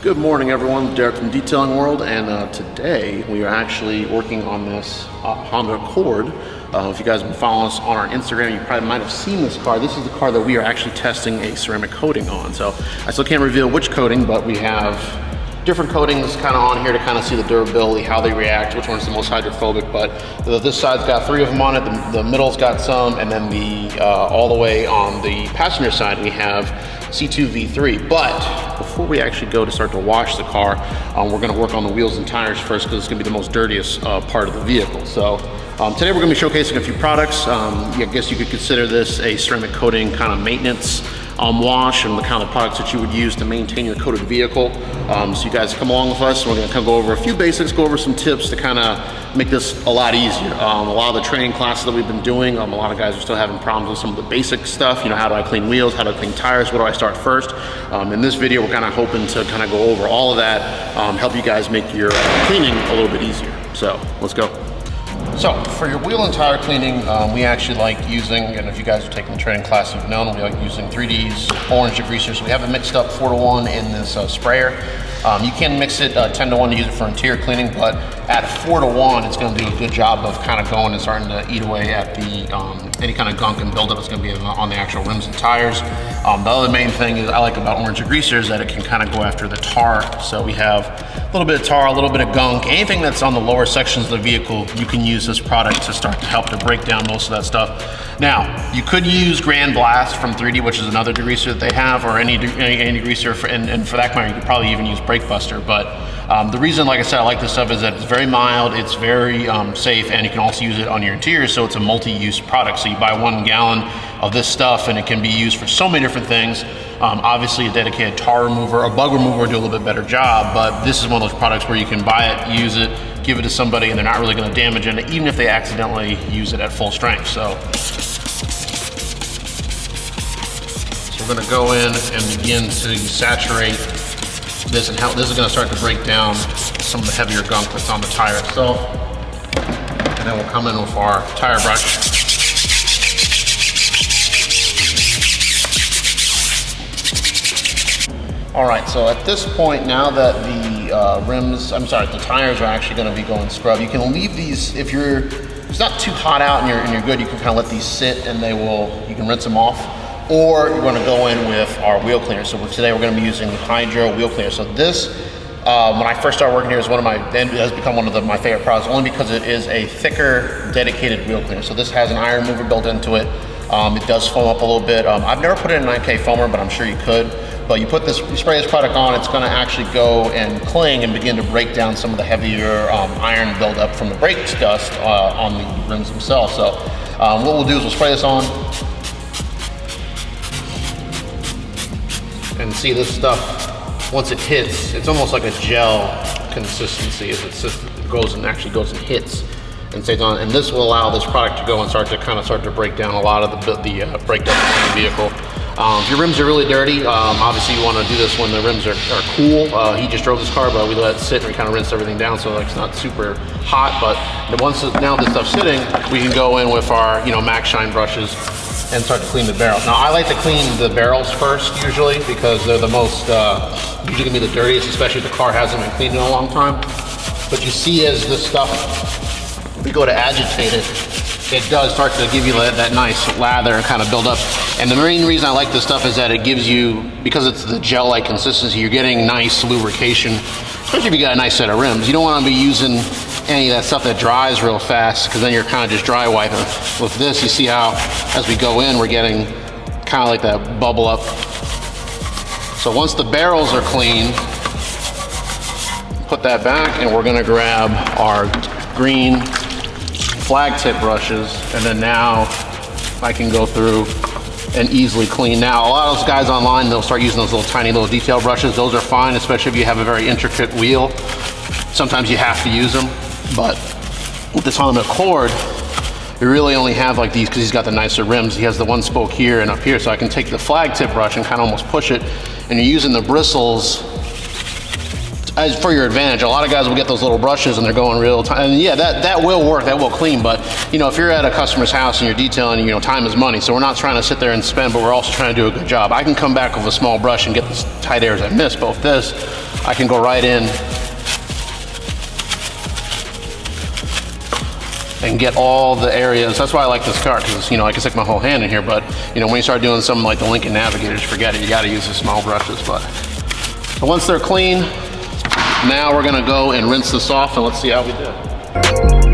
Good morning, everyone. Derek from Detailing World, and today we are actually working on this Honda Accord. If you guys have been following us on our Instagram, you probably might have seen this car. This is the car that we are actually testing a ceramic coating on. So I still can't reveal which coating, but we have different coatings kind of on here to kind of see the durability, how they react, which one's the most hydrophobic. But this side's got 3 of them on it, the middle's got some, and then all the way on the passenger side we have C2 V3. But before we actually go to start to wash the car, we're going to work on the wheels and tires first, because it's going to be the most dirtiest part of the vehicle. So today we're going to be showcasing a few products. I guess you could consider this a ceramic coating kind of maintenance wash, and the kind of products that you would use to maintain your coated vehicle. So you guys come along with us, and we're going to go over a few basics, go over some tips to kind of make this a lot easier. A lot of the training classes that we've been doing, a lot of guys are still having problems with some of the basic stuff. You know, how do I clean wheels? How do I clean tires? Where do I start first? In this video, we're kind of hoping to kind of go over all of that, help you guys make your cleaning a little bit easier. So let's go. So for your wheel and tire cleaning, we actually like using, and if you guys are taking the training class, you've known, we like using 3D's orange degreaser. So we have it mixed up 4-to-1 in this sprayer. You can mix it 10-to-1 to use it for interior cleaning, but at 4-to-1, it's going to do a good job of kind of going and starting to eat away at the any kind of gunk and buildup that's going to be on the actual rims and tires. The other main thing is I like about orange degreaser is that it can kind of go after the tar. So we have a little bit of tar, a little bit of gunk, anything that's on the lower sections of the vehicle, you can use this product to start to help to break down most of that stuff. Now, you could use Grand Blast from 3D, which is another degreaser that they have, or any degreaser, and for that matter, you could probably even use Brake Buster. But the reason, like I said, I like this stuff is that it's very mild, it's very safe, and you can also use it on your interior, so it's a multi-use product. So you buy 1 gallon of this stuff, and it can be used for so many different things. Obviously, a dedicated tar remover, a bug remover would do a little bit better job, but this is one of those products where you can buy it, use it, give it to somebody, and they're not really going to damage it, even if they accidentally use it at full strength. So we're going to go in and begin to saturate this, and how this is going to start to break down some of the heavier gunk that's on the tire itself. And then we'll come in with our tire brush. All right, so at this point, now that the tires are actually going to be going scrub, you can leave these, if it's not too hot out and you're good, you can kind of let these sit and you can rinse them off. Or you're going to go in with our wheel cleaner. So today we're going to be using the Hydro wheel cleaner. So this, when I first started working here, it has become one of my favorite products, only because it is a thicker, dedicated wheel cleaner. So this has an iron mover built into it. It does foam up a little bit. I've never put it in a 9K foamer, but I'm sure you could. But you spray this product on, it's going to actually go and cling and begin to break down some of the heavier iron buildup from the brake dust on the rims themselves. So what we'll do is we'll spray this on. And see this stuff, once it hits, it's almost like a gel consistency as it goes and hits and stays on. And this will allow this product to go and start to break down a lot of the break dust on the vehicle. If your rims are really dirty, obviously you want to do this when the rims are cool. He just drove this car, but we let it sit and we kind of rinse everything down so it's not super hot. But now this stuff's sitting, we can go in with our Max Shine brushes and start to clean the barrels. Now I like to clean the barrels first usually, because they're the most, usually gonna be the dirtiest, especially if the car hasn't been cleaned in a long time. But you see as this stuff, we go to agitate it, it does start to give you that nice lather and kind of build up. And the main reason I like this stuff is that it gives you, because it's the gel-like consistency, you're getting nice lubrication, especially if you got a nice set of rims. You don't want to be using any of that stuff that dries real fast, because then you're kind of just dry wiping. With this, you see how as we go in, we're getting kind of like that bubble up. So once the barrels are clean, put that back, and we're going to grab our green flag tip brushes, and then now I can go through and easily clean. Now a lot of those guys online, they'll start using those tiny little detail brushes. Those are fine, especially if you have a very intricate wheel. Sometimes you have to use them, but with this Honda Accord, you really only have like these, because he's got the nicer rims. He has the one spoke here and up here, so I can take the flag tip brush and kind of almost push it, and you're using the bristles as for your advantage. A lot of guys will get those little brushes and they're going real time, and yeah, that will work, that will clean, but if you're at a customer's house and you're detailing, time is money, so we're not trying to sit there and spend, but we're also trying to do a good job. I can come back with a small brush and get the tight areas I missed, but with this, I can go right in and get all the areas. That's why I like this car, because I can stick my whole hand in here, but when you start doing something like the Lincoln Navigator, just forget it. You gotta use the small brushes. But so once they're clean, now we're gonna go and rinse this off, and let's see how we did.